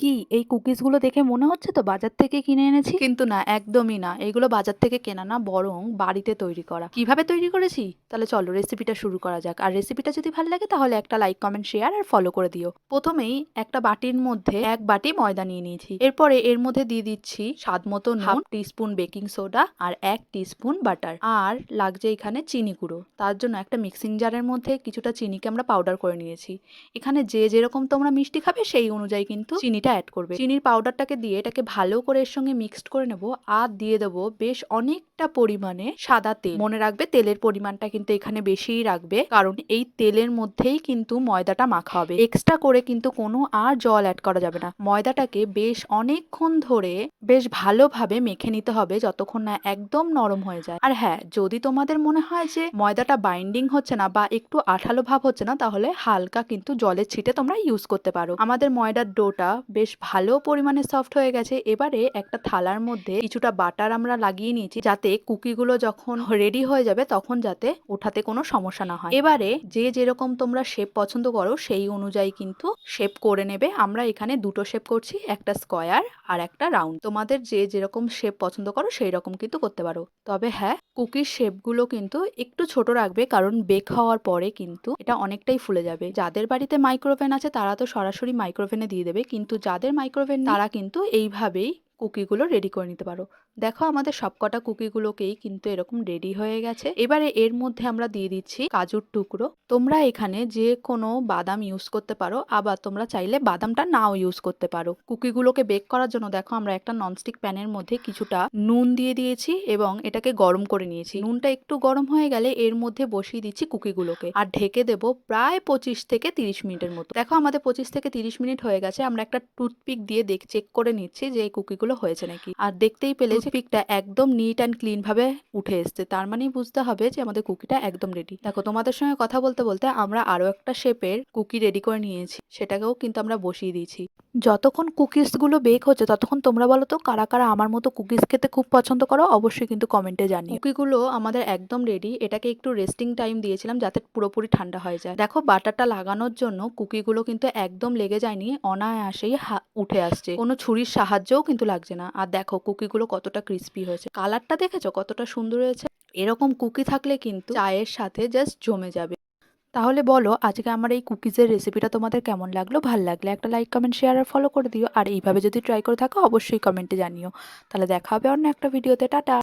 কি এই কুকিজগুলো দেখে মনে হচ্ছে তো বাজার থেকে কিনে এনেছি, কিন্তু না, একদমই না। এগুলো বাজার থেকে কেনা না, বরং বাড়িতে তৈরি করা। কিভাবে তৈরি করেছি তাহলে চলো রেসিপিটা শুরু করা যাক। আর রেসিপিটা যদি ভালো লাগে তাহলে একটা লাইক, কমেন্ট, শেয়ার আর ফলো করে দিও। প্রথমেই একটা বাটির মধ্যে 1 বাটি ময়দা নিয়ে নিয়েছি। এরপরে এর মধ্যে দিয়ে দিচ্ছি স্বাদ মতো নুন, 1/2 টিস্পুন বেকিং সোডা আর 1 টিস্পুন বাটার। আর লাগছে এখানে চিনি গুঁড়ো। তার জন্য একটা মিক্সিং জারের মধ্যে কিছুটা চিনিকে আমরা পাউডার করে নিয়েছি। এখানে যে যেরকম তোমরা মিষ্টি খাবে সেই অনুযায়ী কিন্তু চিনিটা অ্যাড করবে। চিনির পাউডারটাকে দিয়ে এটাকে ভালো করে এর সঙ্গে মিক্সড করে নেব। আর দিয়ে দেবো বেশ অনেকটা পরিমাণে সাদা তেল। মনে রাখবে তেলের পরিমাণটা কিন্তু এখানে বেশিই রাখবে, কারণ এই তেলের মধ্যেই কিন্তু ময়দাটা মাখা হবে। এক্সট্রা করে কিন্তু কোনো আর জল অ্যাড করা যাবে না। ময়দাটাকে বেশ অনেকক্ষণ ধরে বেশ ভালোভাবে মেখে নিতে হবে, যতক্ষণ না একদম নরম হয়ে যায়। আর হ্যাঁ, যদি তোমাদের মনে হয় যে ময়দাটা বাইন্ডিং হচ্ছে না বা একটু আঠালো ভাব হচ্ছে না, তাহলে হালকা কিন্তু জলের ছিটে তোমরা ইউজ করতে পারো। আমাদের ময়দার ডোটা বেশ ভালো পরিমাণে সফট হয়ে গেছে। এবারে একটা থালার মধ্যে কিছুটা বাটার আমরা লাগিয়ে নিয়েছি, যাতে কুকিগুলো যখন রেডি হয়ে যাবে তখন যাতে ওঠাতে কোনো সমস্যা না হয়। এবারে যে যেরকম তোমরা শেপ পছন্দ করো সেই অনুযায়ী কিন্তু শেপ করে নেবে। আমরা এখানে দুটো শেপ করছি, একটা স্কোয়ার আর একটা রাউন্ড। তোমাদের যে যেরকম শেপ পছন্দ করো সেই রকম কিন্তু করতে পারো। তবে হ্যাঁ, কুকির শেপগুলো কিন্তু একটু ছোট রাখবে, কারণ বেক হওয়ার পরে কিন্তু এটা অনেকটাই ফুলে যাবে। যাদের বাড়িতে মাইক্রোওভেন আছে তারা তো সরাসরি মাইক্রোওভেনে দিয়ে দেবে, কিন্তু যাদের মাইক্রোওভেন নেই তারা কিন্তু এইভাবেই কুকিগুলো রেডি করে নিতে পারো। দেখো আমাদের সবকটা কুকিগুলোকেই কিন্তু এরকম রেডি হয়ে গেছে। এবারে এর মধ্যে আমরা দিয়ে দিচ্ছি কাজুর টুকরো। তোমরা এখানে যে কোনো বাদাম ইউজ করতে পারো, আবার তোমরা চাইলে বাদামটা নাও ইউজ করতে পারো। কুকিগুলোকে বেক করার জন্য দেখো আমরা একটা ননস্টিক প্যানের মধ্যে কিছুটা নুন দিয়ে দিয়েছি এবং এটাকে গরম করে নিয়েছি। নুনটা একটু গরম হয়ে গেলে এর মধ্যে বসিয়ে দিচ্ছি কুকিগুলোকে আর ঢেকে দেবো প্রায় 25 থেকে 30 মিনিটের মতো। দেখো আমাদের 25 থেকে 30 মিনিট হয়ে গেছে। আমরা একটা টুথপিক দিয়ে চেক করে নিচ্ছি যে এই কুকিগুলো হয়েছে নাকি। আর দেখতেই পেলে টুথপিকটা একদম নিট অ্যান্ড ক্লিন ভাবে উঠে এসছে, তার মানেই বুঝতে হবে যে আমাদের কুকিটা একদম রেডি। দেখো তোমাদের সঙ্গে কথা বলতে বলতে আমরা আরো একটা শেপের কুকি রেডি করে নিয়েছি, সেটাকেও কিন্তু আমরা বসিয়ে দিয়েছি। যতক্ষণ কুকিজগুলো বেক হচ্ছে ততক্ষণ তোমরা বলো তো কারা কারা আমার মতো কুকিজ খেতে খুব পছন্দ করো, অবশ্যই কিন্তু কমেন্টে জানিও। কুকিগুলো আমাদের একদম রেডি। এটাকে একটু রেস্টিং টাইম দিয়েছিলাম যাতে পুরোপুরি ঠান্ডা হয়ে যায়। দেখো বাটারটা লাগানোর জন্য কুকিগুলো কিন্তু একদম লেগে যায়নি, অনায়াসেই উঠে আসছে, কোনো ছুরির সাহায্যও কিন্তু লাগছে না। আর দেখো কুকিগুলো কতটা ক্রিস্পি হয়েছে, কালারটা দেখেছো কতটা সুন্দর হয়েছে। এরকম কুকি থাকলে কিন্তু চায়ের সাথে জাস্ট জমে যাবে। তাহলে বলো আজকে আমার এই কুকিজের রেসিপিটা তোমাদের কেমন লাগলো? ভাল লাগলে একটা লাইক, কমেন্ট, শেয়ার আর ফলো করে দিও। আর এইভাবে যদি ট্রাই করে থাকো অবশ্যই কমেন্টে জানিও। তাহলে দেখা হবে অন্য একটা ভিডিওতে। টাটা।